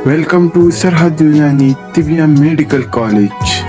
Welcome to Sarhad Yunani Tibia Medical College.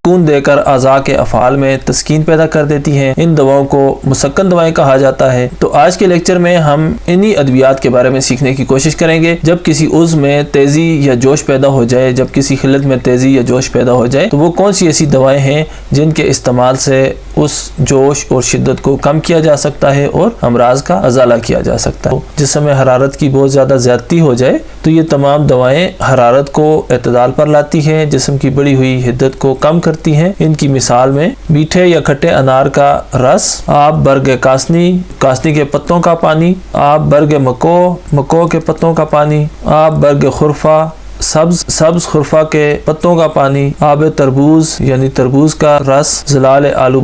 सुकून देकर अज़ा के अफ़आल में तस्कीन पैदा कर देती हैं। इन दवाओं को मुसक्कन दवाएं कहा जाता है। तो आज के लेक्चर में हम इन्हीं अद्वियात के बारे में सीखने की कोशिश करेंगे। जब किसी उज़्व में तेज़ी या जोश पैदा हो जाए, जब किसी खिलत में तेज़ी या जोश पैदा हो जाए, तो वो कौन सी ऐसी दवाएं हैं जिनके इस्तेमाल से उस जोश और शिद्दत को कम किया जा सकता है और अमराज का अजाला किया जा सकता है। जिस समय हरारत की बहुत ज़्यादा ज़्यादती हो जाए तो ये तमाम दवाएं हरारत को एतदाल पर लाती हैं, जिस्म की बढ़ी हुई हिद्दत को कम करती हैं। इनकी मिसाल में मीठे या खट्टे अनार का रस, आब बरग कासनी, कासनी के पत्तों का पानी, आब बरग मको के पत्तों का पानी, आब बरग खुरफा, सब्ज खुरफा के पत्तों का पानी, आब तरबूज यानी तरबूज का रस, ज़लाल आलू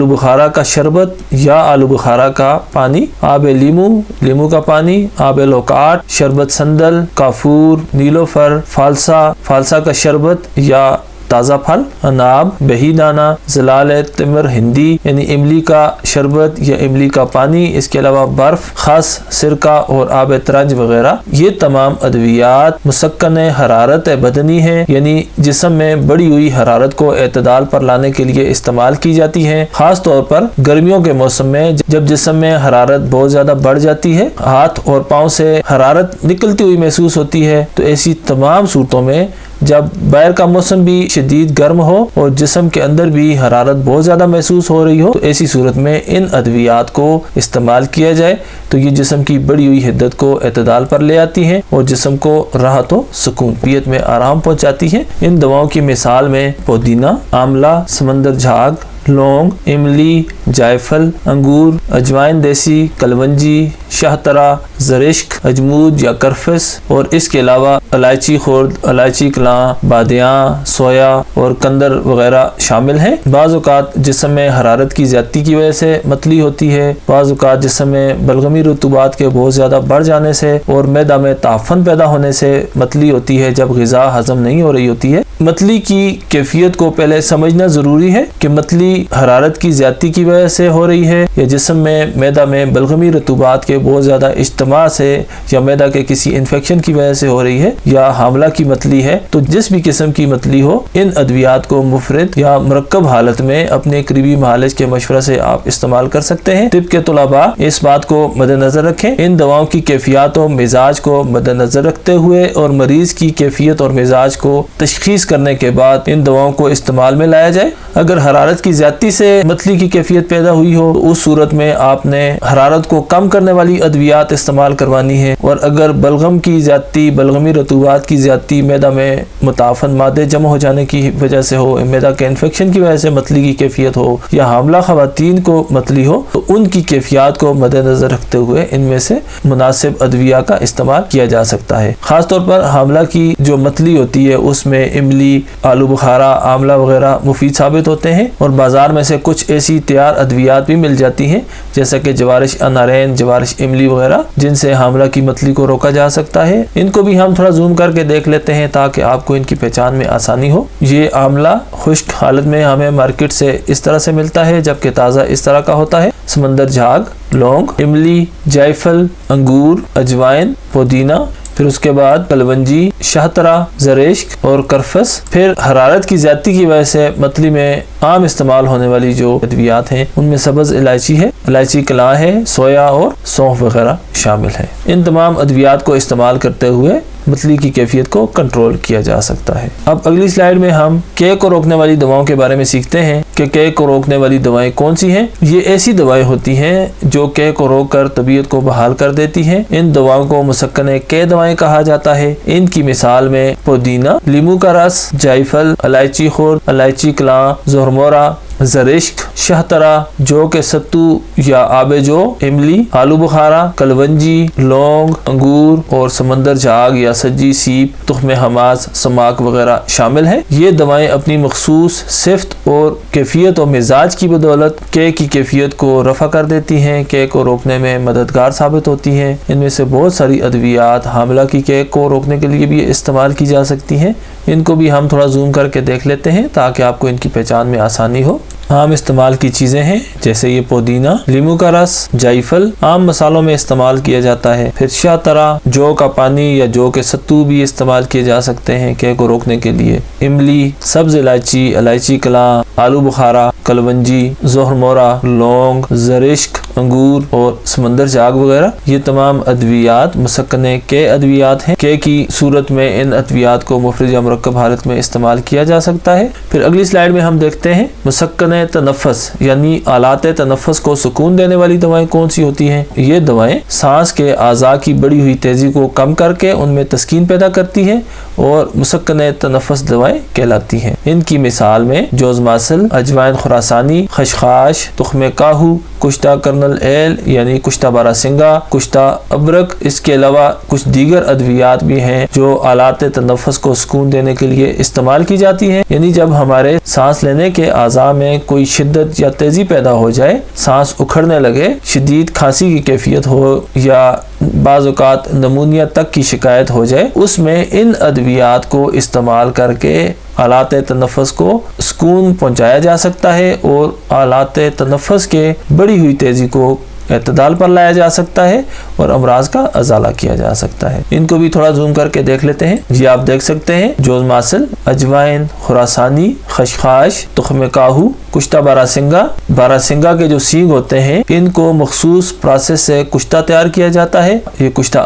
बुखारा का शरबत या आलू बुखारा का पानी, आब लीमू का पानी, आब लोकाट, शरबत संदल, काफूर, नीलोफर, फालसा का शरबत या ताज़ा फल, अनाब, बही दाना, ज़लाल तिमर हिंदी यानी इमली का शरबत या इमली का पानी, इसके अलावा बर्फ, खास सिरका और आब तरंज वगैरह। ये तमाम अद्वियात मुसक्कन हरारत बदनी है, यानी जिस्म में बढ़ी हुई हरारत को एतदाल पर लाने के लिए इस्तेमाल की जाती है। खास तौर पर गर्मियों के मौसम में जब जिस्म में हरारत बहुत ज़्यादा बढ़ जाती है, हाथ और पाँव से हरारत निकलती हुई महसूस होती है, तो ऐसी तमाम सूरतों में जब बाहर का मौसम भी शदीद गर्म हो और जिस्म के अंदर भी हरारत बहुत ज़्यादा महसूस हो रही हो, तो ऐसी सूरत में इन अद्वियात को इस्तेमाल किया जाए तो ये जिस्म की बढ़ी हुई हिद्दत को एतदाल पर ले आती हैं और जिस्म को राहत व सुकून तबीयत में आराम पहुँचाती हैं। इन दवाओं की मिसाल में पुदीना, आंवला, समंदर झाग, लौंग, इमली, जायफल, अंगूर, अजवाइन देसी, कलवंजी, शाहतरा, ज़रिश्क, अजमूद या करफस और इसके अलावा इलायची खुर्द, इलायची कलां, बादियाँ, सोया और कंदर वगैरह शामिल हैं। बाज़ औक़ात जिस्म में हरारत की ज़्यादती की वजह से मतली होती है, बाज़ औक़ात जिस्म में बलगमी रुतूबात के बहुत ज़्यादा बढ़ जाने से और मैदा में ताफ़न पैदा होने से मतली होती है, जब ग़िज़ा हज़म नहीं हो रही होती है। मतली की कैफियत को पहले समझना ज़रूरी है कि मतली हरारत की ज़्यादती की वजह से हो रही है या जिस्म में मैदा में बलगमी रतूबात के बहुत ज़्यादा इज्तिमा से या मैदा के किसी इन्फेक्शन की वजह से हो रही है या हामला की मतली है। तो जिस भी किस्म की मतली हो, इन अद्वियात को मुफरद या मुरक्कब हालत में अपने करीबी मालिज के मशवरा से आप इस्तेमाल कर सकते हैं। तिब के तुलबा इस बात को मद्देनजर रखें, इन दवाओं की कैफियत और मिजाज को मद्देनजर रखते हुए और मरीज की कैफियत और मिजाज को तशखीस करने के बाद इन दवाओं को इस्तेमाल में लाया जाए। अगर हरारत की ज़्यादती से मतली की कैफियत पैदा हुई हो तो उस सूरत में आपने हरारत को कम करने वाली अद्वियात इस्तेमाल करवानी है, और अगर बलगम की ज़्यादती, बलगमी रतूबात की ज़्यादती, मैदा में मुताफन मादे जमा हो जाने की वजह से हो, मैदा के इन्फेक्शन की वजह से मतली की कैफियत हो या हामला ख़वातीन को मतली हो, तो उनकी कैफियत को मद्देनजर रखते हुए इनमें से मुनासिब अद्विया का इस्तेमाल किया जा सकता है। खास तौर पर हामला की जो मतली होती है उसमें इमली, आलू बुखारा, आंवला वगैरह मुफीद साबित होते हैं, और बाजार में से कुछ ऐसी तैयार अद्वियात भी मिल जाती हैं जैसा कि जवारिश अनारेन, जवारिश इमली वगैरह, जिनसे हामला की मतली को रोका जा सकता है। इनको भी हम थोड़ा जूम करके देख लेते हैं ताकि आपको इनकी पहचान में आसानी हो। ये आंवला खुश्क हालत में हमें मार्केट से इस तरह से मिलता है, जबकि ताज़ा इस तरह का होता है। समंदर झाग, लौंग, इमली, जायफल, अंगूर, अजवाइन, पुदीना, फिर उसके बाद कलवंजी, शाहतरा, ज़रिश्क और करफस। फिर हरारत की ज़्यादती की वजह से मतली में आम इस्तेमाल होने वाली जो अद्वियात हैं उनमें सब्ज़ इलायची है, इलायची कलां है, सोया और सौंफ वगैरह शामिल है। इन तमाम अद्वियात को इस्तेमाल करते हुए मतली की कैफियत को कंट्रोल किया जा सकता है। अब अगली स्लाइड में हम कैक को रोकने वाली दवाओं के बारे में सीखते हैं कि कैक को रोकने वाली दवाएं कौन सी हैं। ये ऐसी दवाएं होती हैं जो कैक को रोककर तबीयत को बहाल कर देती हैं। इन दवाओं को मुसक्कन कै दवाएं कहा जाता है। इनकी मिसाल में पुदीना, लीमू का रस, जायफल, इलायची खुर्द, इलायची कलां, ज़ुरमोरा, ज़रिश्क, शाहतरा, जौ के सत्तू या आबेजो, इमली, आलू बुखारा, कलवंजी, लौंग, अंगूर और समंदर झाग या सज्जी, सीप, तुख्म हमास, समाक वगैरह शामिल हैं। ये दवाएं अपनी मखसूस सिफ्त और कैफियत और मिजाज की बदौलत कैक की कैफियत को रफ़ा कर देती हैं, कैक को रोकने में मददगार साबित होती हैं। इनमें से बहुत सारी अद्वियात हामला की कैक को रोकने के लिए भी इस्तेमाल की जा सकती हैं। इनको भी हम थोड़ा जूम करके देख लेते हैं ताकि आपको इनकी पहचान में आसानी हो। عام استعمال کی چیزیں ہیں، جیسے یہ پودینہ، لیمو کا رس، جائفل عام مسالوں میں استعمال کیا جاتا ہے۔ پھر شاہترہ، جو کا پانی یا جو کے ستو بھی استعمال کیے جا سکتے ہیں کے کو روکنے کے لیے۔ املی، سبز الائچی، الائچی کلاں، آلو بخارا، کلونجی، زہر مورا، لونگ، زرشک، انگور اور سمندر جاگ وغیرہ، یہ تمام ادویات مسکن کے ادویات ہیں۔ کے کی صورت میں ان ادویات کو مفرد یا مرکب حالت میں استعمال کیا جا سکتا ہے۔ پھر اگلی سلائیڈ میں ہم دیکھتے ہیں مسکن تنفس یعنی آلات تنفس کو سکون دینے والی دوائیں کون سی ہوتی ہیں۔ یہ دوائیں سانس کے اعضاء کی بڑی ہوئی تیزی کو کم کر کے ان میں تسکین پیدا کرتی ہیں اور مسکن تنفس دوائیں کہلاتی ہیں۔ ان کی مثال میں جوز ماسل، اجوائن خراسانی، خشخاش، تخم کاہو، کشتہ کرنل ایل یعنی کشتہ باراسنگا، کشتہ ابرک، اس کے علاوہ کچھ دیگر ادویات بھی ہیں جو آلات تنفس کو سکون دینے کے لیے استعمال کی جاتی ہیں۔ یعنی جب ہمارے سانس لینے کے اعضاء میں کوئی شدت یا تیزی پیدا ہو جائے، سانس اکھڑنے لگے، شدید کھانسی کی کیفیت ہو یا بعض اوقات نمونیا تک کی شکایت ہو جائے، اس میں ان ادویات کو استعمال کر کے آلات تنفس کو سکون پہنچایا جا سکتا ہے اور آلات تنفس کے بڑی ہوئی تیزی کو اعتدال پر لایا جا سکتا ہے اور امراض کا ازالہ کیا جا سکتا ہے۔ ان کو بھی تھوڑا زوم کر کے دیکھ لیتے ہیں۔ جی آپ دیکھ سکتے ہیں جوز ماسل، اجوائن خراسانی، خشخاش، تخم کاہو، کشتہ باراسنگا۔ باراسنگا کے جو سینگ ہوتے ہیں ان کو مخصوص پروسیس سے کشتہ تیار کیا جاتا ہے۔ یہ کشتہ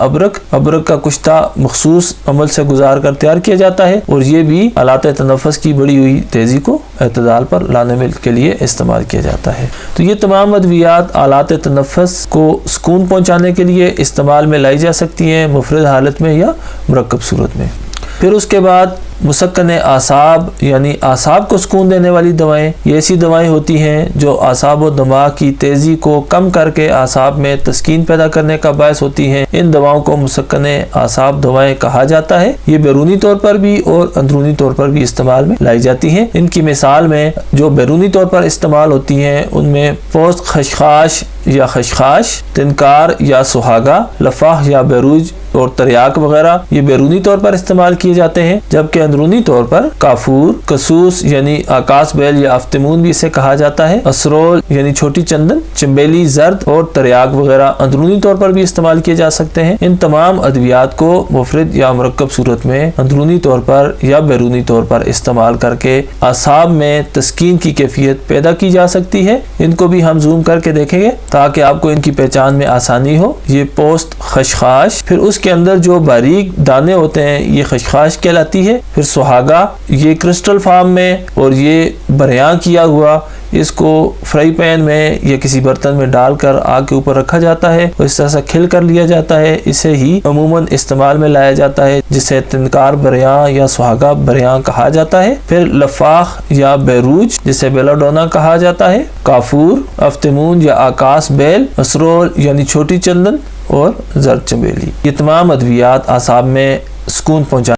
ابرک کا کشتہ مخصوص عمل سے گزار کر تیار کیا جاتا ہے اور یہ بھی آلات تنفس کی بڑی ہوئی تیزی کو اعتدال پر لانے کے لیے استعمال کیا جاتا ہے۔ تو یہ تمام ادویات آلات تنفس کو سکون پہنچانے کے لیے استعمال میں لائی جا سکتی ہیں، مفرد حالت میں یا مرکب صورت میں۔ پھر اس کے بعد مسکن اعصاب یعنی اعصاب کو سکون دینے والی دوائیں، یہ ایسی دوائیں ہوتی ہیں جو اعصاب و دماغ کی تیزی کو کم کر کے اعصاب میں تسکین پیدا کرنے کا باعث ہوتی ہیں۔ ان دواؤں کو مسکن اعصاب دوائیں کہا جاتا ہے۔ یہ بیرونی طور پر بھی اور اندرونی طور پر بھی استعمال میں لائی جاتی ہیں۔ ان کی مثال میں جو بیرونی طور پر استعمال ہوتی ہیں ان میں پوست خشخاش یا خشخاش، تنکار یا سہاگا، لفاح یا بیروج اور تریاک وغیرہ یہ بیرونی طور پر استعمال کیے جاتے ہیں، جبکہ اندرونی طور پر کافور، کسوس یعنی آکاس بیل یا افتمون بھی اسے کہا جاتا ہے، اسرول یعنی چھوٹی چندن، چمبیلی، زرد اور تریاک وغیرہ اندرونی طور پر بھی استعمال کیے جا سکتے ہیں۔ ان تمام ادویات کو مفرد یا مرکب صورت میں اندرونی طور پر یا بیرونی طور پر استعمال کر کے اعصاب میں تسکین کی کیفیت پیدا کی جا سکتی ہے۔ ان کو بھی ہم زوم کر کے دیکھیں گے تاکہ آپ کو ان کی پہچان میں آسانی ہو۔ یہ پوسٹ خشخاش، پھر اس کے اندر جو باریک دانے ہوتے ہیں یہ خشخاش کہلاتی ہے۔ پھر سہاگا، یہ کرسٹل فارم میں اور یہ بریاں کیا ہوا، اس کو فرائی پین میں یا کسی برتن میں ڈال کر آگ کے اوپر رکھا جاتا ہے اور اس طرح سے کھل کر لیا جاتا ہے۔ اسے ہی عموماً استعمال میں لایا جاتا ہے جسے تنکار بریاں یا سہاگا بریاں کہا جاتا ہے۔ پھر لفاح یا بیروج جسے بیلاڈونا کہا جاتا ہے، کافور، افتمون یا آکاس بیل، اسرول یعنی چھوٹی چندن اور زرد چنبیلی، یہ تمام ادویات اعصاب میں سکون پہنچا